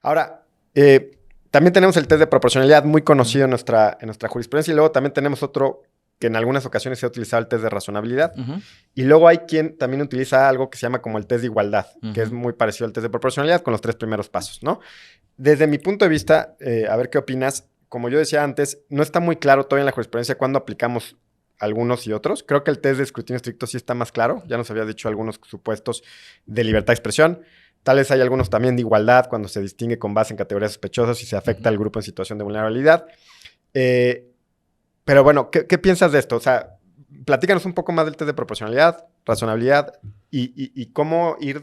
Ahora, también tenemos el test de proporcionalidad muy conocido en nuestra jurisprudencia y luego también tenemos otro que en algunas ocasiones se ha utilizado, el test de razonabilidad. Ujú, Y luego hay quien también utiliza algo que se llama como el test de igualdad, que es ujú. muy parecido al test de proporcionalidad con los 3 primeros pasos, ¿no? Desde mi punto de vista, a ver qué opinas. Como yo decía antes, no está muy claro todavía en la jurisprudencia cuándo aplicamos algunos y otros. Creo que el test de escrutinio estricto sí está más claro. Ya nos había dicho algunos supuestos de libertad de expresión. Tal vez hay algunos también de igualdad cuando se distingue con base en categorías sospechosas y se afecta Ujú. al grupo en situación de vulnerabilidad. Eh, pero bueno, ¿qué piensas de esto? O sea, platícanos un poco más del test de proporcionalidad, razonabilidad y cómo ir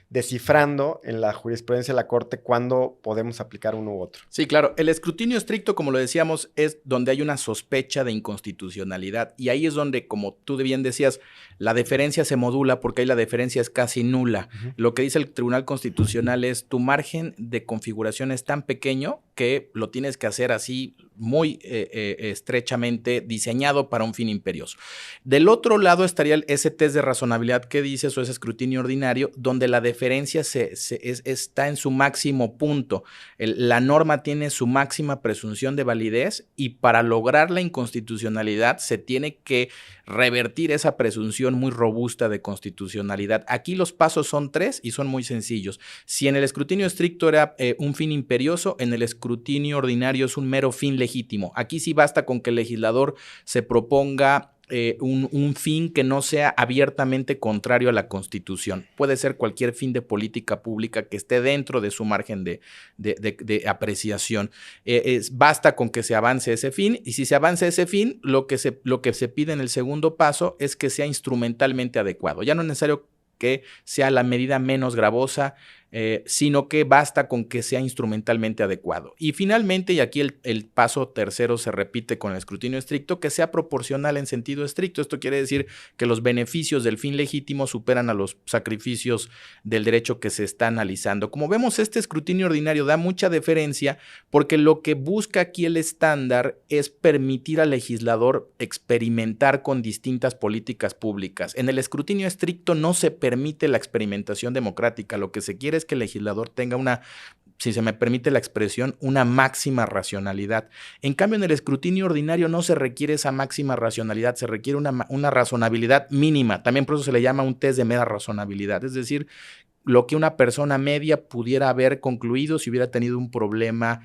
descifrando en la jurisprudencia de la Corte cuándo podemos aplicar uno u otro. Sí, claro. El escrutinio estricto, como lo decíamos, es donde hay una sospecha de inconstitucionalidad. Y ahí es donde, como tú bien decías, la deferencia se modula porque ahí la deferencia es casi nula. Ujú. Lo que dice el Tribunal Constitucional es tu margen de configuración es tan pequeño que lo tienes que hacer así muy estrechamente diseñado para un fin imperioso. Del otro lado estaría ese test de razonabilidad que dices o ese escrutinio ordinario, donde la deferencia está en su máximo punto. La norma tiene su máxima presunción de validez y para lograr la inconstitucionalidad se tiene que revertir esa presunción muy robusta de constitucionalidad. Aquí los pasos son 3 y son muy sencillos. Si en el escrutinio estricto era un fin imperioso, en el escrutinio ordinario es un mero fin legítimo. Aquí sí basta con que el legislador se proponga un fin que no sea abiertamente contrario a la Constitución. Puede ser cualquier fin de política pública que esté dentro de su margen de apreciación. Basta con que se avance ese fin y si se avanza ese fin, lo que se pide en el segundo paso es que sea instrumentalmente adecuado. Ya no es necesario que sea la medida menos gravosa, sino que basta con que sea instrumentalmente adecuado. Y finalmente, y aquí el paso tercero se repite con el escrutinio estricto, que sea proporcional en sentido estricto. Esto quiere decir que los beneficios del fin legítimo superan a los sacrificios del derecho que se está analizando. Como vemos, este escrutinio ordinario da mucha deferencia porque lo que busca aquí el estándar es permitir al legislador experimentar con distintas políticas públicas. En el escrutinio estricto no se permite la experimentación democrática. Lo que se quiere es que el legislador tenga una, si se me permite la expresión, una máxima racionalidad. En cambio, en el escrutinio ordinario no se requiere esa máxima racionalidad, se requiere una razonabilidad mínima. También por eso se le llama un test de mera razonabilidad, es decir, lo que una persona media pudiera haber concluido si hubiera tenido un problema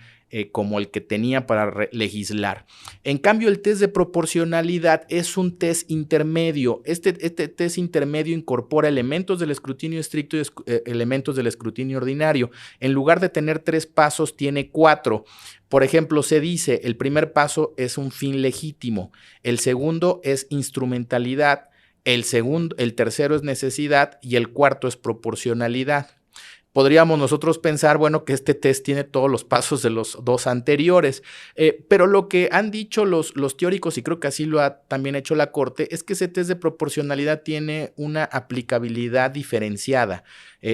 como el que tenía para legislar. En cambio, el test de proporcionalidad es un test intermedio. Este test intermedio incorpora elementos del escrutinio estricto y elementos del escrutinio ordinario. En lugar de tener 3 pasos, tiene 4. Por ejemplo, se dice, el primer paso es un fin legítimo, el segundo es instrumentalidad, el tercero es necesidad y el cuarto es proporcionalidad. Podríamos nosotros pensar, bueno, que este test tiene todos los pasos de los 2 anteriores, pero lo que han dicho los teóricos, y creo que así lo ha también hecho la Corte, es que ese test de proporcionalidad tiene una aplicabilidad diferenciada.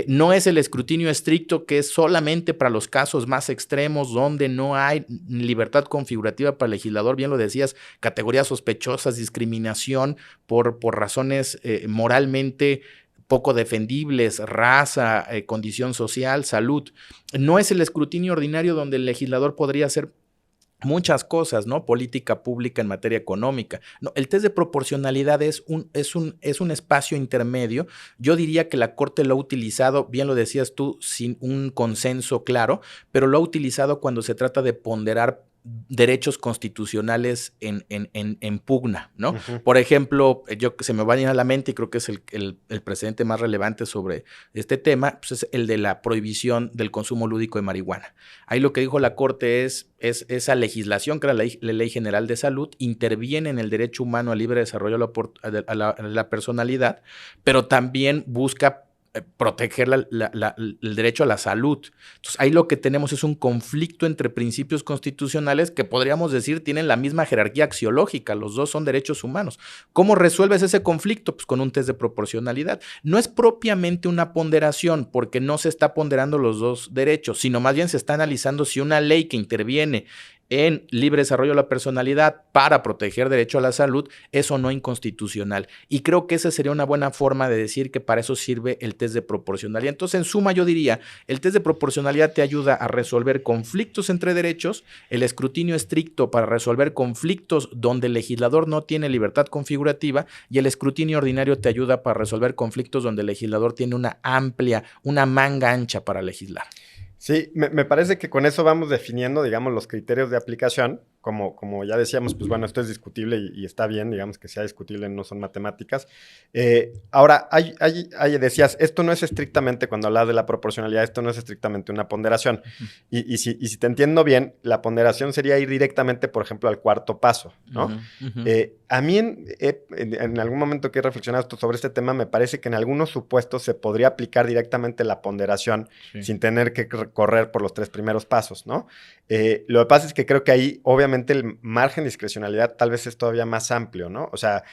No es el escrutinio estricto que es solamente para los casos más extremos donde no hay libertad configurativa para el legislador, bien lo decías, categorías sospechosas, discriminación por razones moralmente poco defendibles, raza, condición social, salud. No es el escrutinio ordinario donde el legislador podría hacer muchas cosas, ¿no? Política pública en materia económica. No, el test de proporcionalidad es un espacio intermedio. Yo diría que la Corte lo ha utilizado, bien lo decías tú, sin un consenso claro, pero lo ha utilizado cuando se trata de ponderar derechos constitucionales en pugna, ¿no? Ujú. Por ejemplo, se me va a ir a la mente y creo que es el precedente más relevante sobre este tema, pues es el de la prohibición del consumo lúdico de marihuana. Ahí lo que dijo la Corte es esa legislación, que era la Ley General de Salud, interviene en el derecho humano al libre desarrollo a la personalidad, pero también busca proteger el derecho a la salud. Entonces, ahí lo que tenemos es un conflicto entre principios constitucionales que podríamos decir tienen la misma jerarquía axiológica, los dos son derechos humanos. ¿Cómo resuelves ese conflicto? Pues con un test de proporcionalidad. No es propiamente una ponderación, porque no se está ponderando los dos derechos, sino más bien se está analizando si una ley que interviene en libre desarrollo de la personalidad para proteger derecho a la salud, eso no es inconstitucional. Y creo que esa sería una buena forma de decir que para eso sirve el test de proporcionalidad. Entonces, en suma, yo diría, el test de proporcionalidad te ayuda a resolver conflictos entre derechos, el escrutinio estricto para resolver conflictos donde el legislador no tiene libertad configurativa, y el escrutinio ordinario te ayuda para resolver conflictos donde el legislador tiene una manga ancha para legislar. Sí, me parece que con eso vamos definiendo, digamos, los criterios de aplicación. Como ya decíamos, pues bueno, esto es discutible y está bien, digamos, que sea discutible, no son matemáticas. Ahora, decías, esto no es estrictamente, cuando hablas de la proporcionalidad, esto no es estrictamente una ponderación. Y si te entiendo bien, la ponderación sería ir directamente, por ejemplo, al cuarto paso, ¿no? A mí en algún momento que he reflexionado sobre este tema, me parece que en algunos supuestos se podría aplicar directamente la ponderación sin tener que correr por los 3 primeros pasos, ¿no? Lo que pasa es que creo que ahí, obviamente, el margen de discrecionalidad tal vez es todavía más amplio, ¿no? O sea,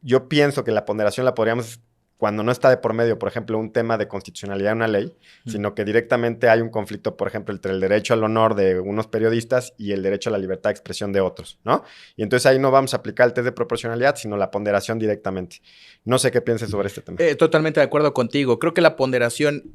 yo pienso que la ponderación la podríamos, cuando no está de por medio, por ejemplo, un tema de constitucionalidad de una ley, sino que directamente hay un conflicto, por ejemplo, entre el derecho al honor de unos periodistas y el derecho a la libertad de expresión de otros, ¿no? Y entonces ahí no vamos a aplicar el test de proporcionalidad, sino la ponderación directamente. No sé qué pienses sobre este tema. Totalmente de acuerdo contigo. Creo que la ponderación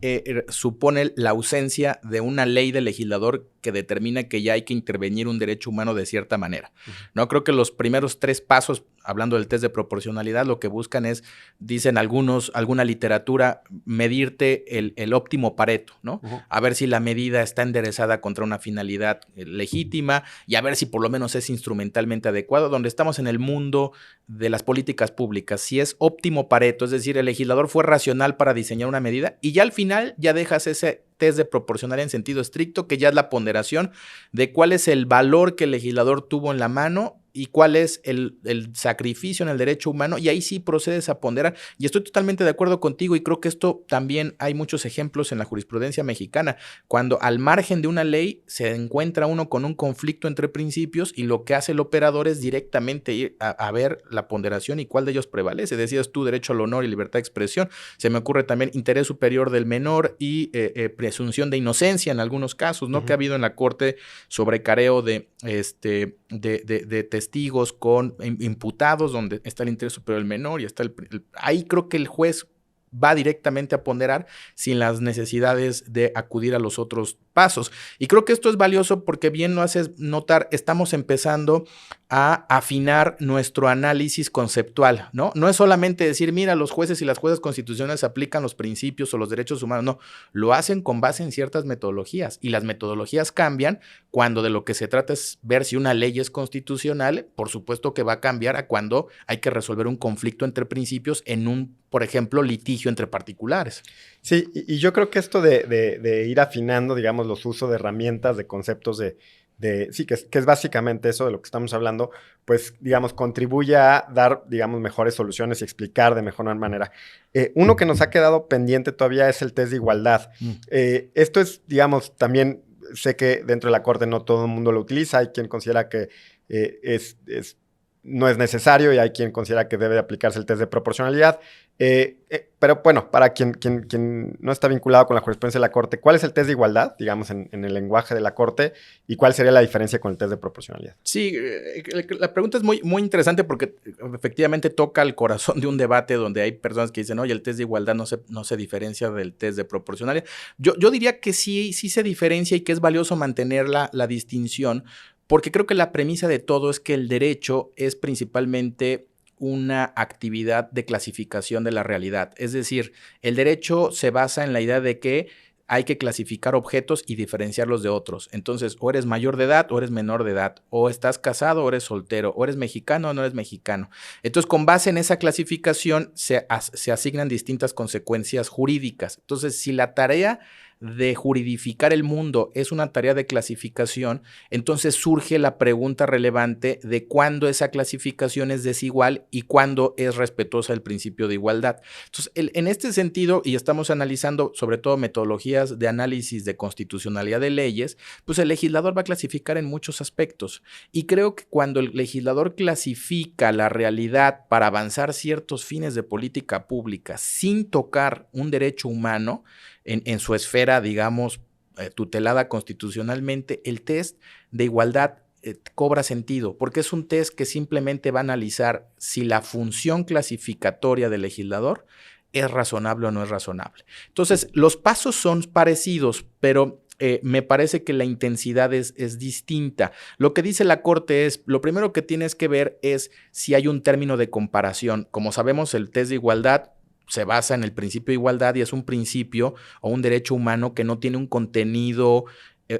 supone la ausencia de una ley del legislador que determina que ya hay que intervenir un derecho humano de cierta manera. No creo que los primeros 3 pasos, hablando del test de proporcionalidad, lo que buscan es, dicen alguna literatura, medirte el óptimo Pareto, ¿no? A ver si la medida está enderezada contra una finalidad legítima y a ver si por lo menos es instrumentalmente adecuado, donde estamos en el mundo de las políticas públicas. Si es óptimo Pareto, es decir, el legislador fue racional para diseñar una medida y ya al final ya dejas ese test de proporcionalidad en sentido estricto, que ya es la ponderación de cuál es el valor que el legislador tuvo en la mano y cuál es el sacrificio en el derecho humano, y ahí sí procedes a ponderar. Y estoy totalmente de acuerdo contigo, y creo que esto también hay muchos ejemplos en la jurisprudencia mexicana, cuando al margen de una ley se encuentra uno con un conflicto entre principios y lo que hace el operador es directamente ir a ver la ponderación y cuál de ellos prevalece. Decías tú, derecho al honor y libertad de expresión. Se me ocurre también interés superior del menor y presunción de inocencia en algunos casos, ¿no? Que ha habido en la Corte sobre careo de testigos con imputados, donde está el interés superior del menor y está ahí creo que el juez va directamente a ponderar sin las necesidades de acudir a los otros pasos. Y creo que esto es valioso porque bien lo haces notar, estamos empezando a afinar nuestro análisis conceptual, ¿no? No es solamente decir, mira, los jueces y las juezas constitucionales aplican los principios o los derechos humanos, no, lo hacen con base en ciertas metodologías, y las metodologías cambian cuando de lo que se trata es ver si una ley es constitucional. Por supuesto que va a cambiar a cuando hay que resolver un conflicto entre principios en un, por ejemplo, litigio entre particulares. Sí, y yo creo que esto de ir afinando, digamos, los usos de herramientas, de conceptos sí, que es básicamente eso de lo que estamos hablando, pues, digamos, contribuye a dar, digamos, mejores soluciones y explicar de mejor manera. Uno que nos ha quedado pendiente todavía es el test de igualdad. Esto es, digamos, también sé que dentro de la Corte no todo el mundo lo utiliza, hay quien considera que no es necesario y hay quien considera que debe aplicarse el test de proporcionalidad. Pero bueno, para quien no está vinculado con la jurisprudencia de la Corte, ¿cuál es el test de igualdad, digamos, en el lenguaje de la Corte? ¿Y cuál sería la diferencia con el test de proporcionalidad? Sí, la pregunta es muy, muy interesante porque efectivamente toca el corazón de un debate donde hay personas que dicen, oye, el test de igualdad no se diferencia del test de proporcionalidad. Yo diría que sí se diferencia y que es valioso mantener la distinción, porque creo que la premisa de todo es que el derecho es principalmente una actividad de clasificación de la realidad. Es decir, el derecho se basa en la idea de que hay que clasificar objetos y diferenciarlos de otros. Entonces, o eres mayor de edad o eres menor de edad, o estás casado o eres soltero, o eres mexicano o no eres mexicano. Entonces, con base en esa clasificación se asignan distintas consecuencias jurídicas. Entonces, si la tarea de juridificar el mundo es una tarea de clasificación, entonces surge la pregunta relevante de cuándo esa clasificación es desigual y cuándo es respetuosa del principio de igualdad. Entonces, en este sentido, y estamos analizando sobre todo metodologías de análisis de constitucionalidad de leyes, pues el legislador va a clasificar en muchos aspectos. Y creo que cuando el legislador clasifica la realidad para avanzar ciertos fines de política pública sin tocar un derecho humano, en su esfera, digamos, tutelada constitucionalmente, el test de igualdad cobra sentido, porque es un test que simplemente va a analizar si la función clasificatoria del legislador es razonable o no es razonable. Entonces, los pasos son parecidos, pero me parece que la intensidad es distinta. Lo que dice la Corte es, lo primero que tienes que ver es si hay un término de comparación. Como sabemos, el test de igualdad se basa en el principio de igualdad y es un principio o un derecho humano que no tiene un contenido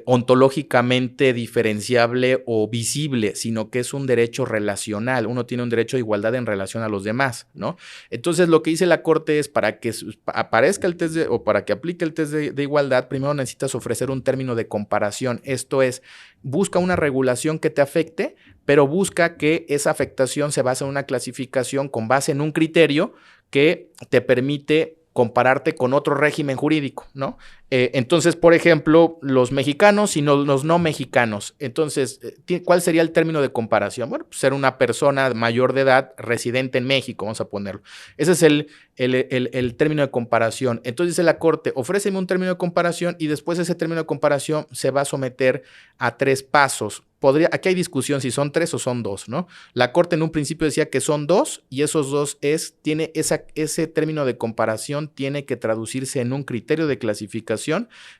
ontológicamente diferenciable o visible, sino que es un derecho relacional. Uno tiene un derecho de igualdad en relación a los demás, ¿no? Entonces, lo que dice la Corte es para que aparezca el test o para que aplique el test de igualdad, primero necesitas ofrecer un término de comparación. Esto es, busca una regulación que te afecte, pero busca que esa afectación se base en una clasificación con base en un criterio que te permite compararte con otro régimen jurídico, ¿no? Entonces, por ejemplo, los mexicanos y los no mexicanos. Entonces, ¿cuál sería el término de comparación? Bueno, pues ser una persona mayor de edad residente en México, vamos a ponerlo. Ese es el término de comparación. Entonces dice la Corte, ofréceme un término de comparación y después ese término de comparación se va a someter a 3 pasos. Aquí hay discusión si son 3 o son 2, ¿no? La Corte en un principio decía que son 2 y esos 2 ese término de comparación tiene que traducirse en un criterio de clasificación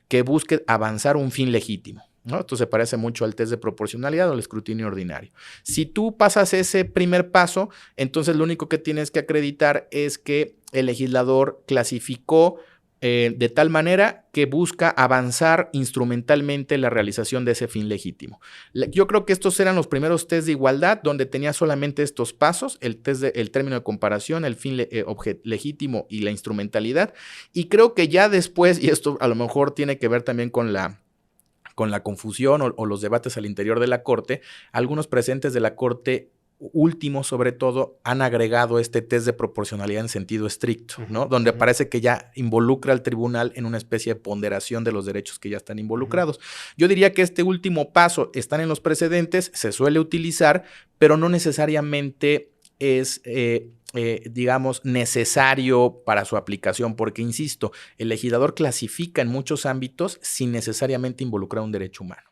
que busque avanzar un fin legítimo, ¿no? Esto se parece mucho al test de proporcionalidad o al escrutinio ordinario. Si tú pasas ese primer paso, entonces lo único que tienes que acreditar es que el legislador clasificó de tal manera que busca avanzar instrumentalmente la realización de ese fin legítimo. Yo creo que estos eran los primeros test de igualdad donde tenía solamente estos pasos, el término de comparación, el fin legítimo y la instrumentalidad. Y creo que ya después, y esto a lo mejor tiene que ver también con la confusión o los debates al interior de la Corte, algunos presentes de la Corte últimos, sobre todo, han agregado este test de proporcionalidad en sentido estricto, ¿no? Donde parece que ya involucra al tribunal en una especie de ponderación de los derechos que ya están involucrados. Yo diría que este último paso están en los precedentes, se suele utilizar, pero no necesariamente es, digamos, necesario para su aplicación, porque, insisto, el legislador clasifica en muchos ámbitos sin necesariamente involucrar un derecho humano.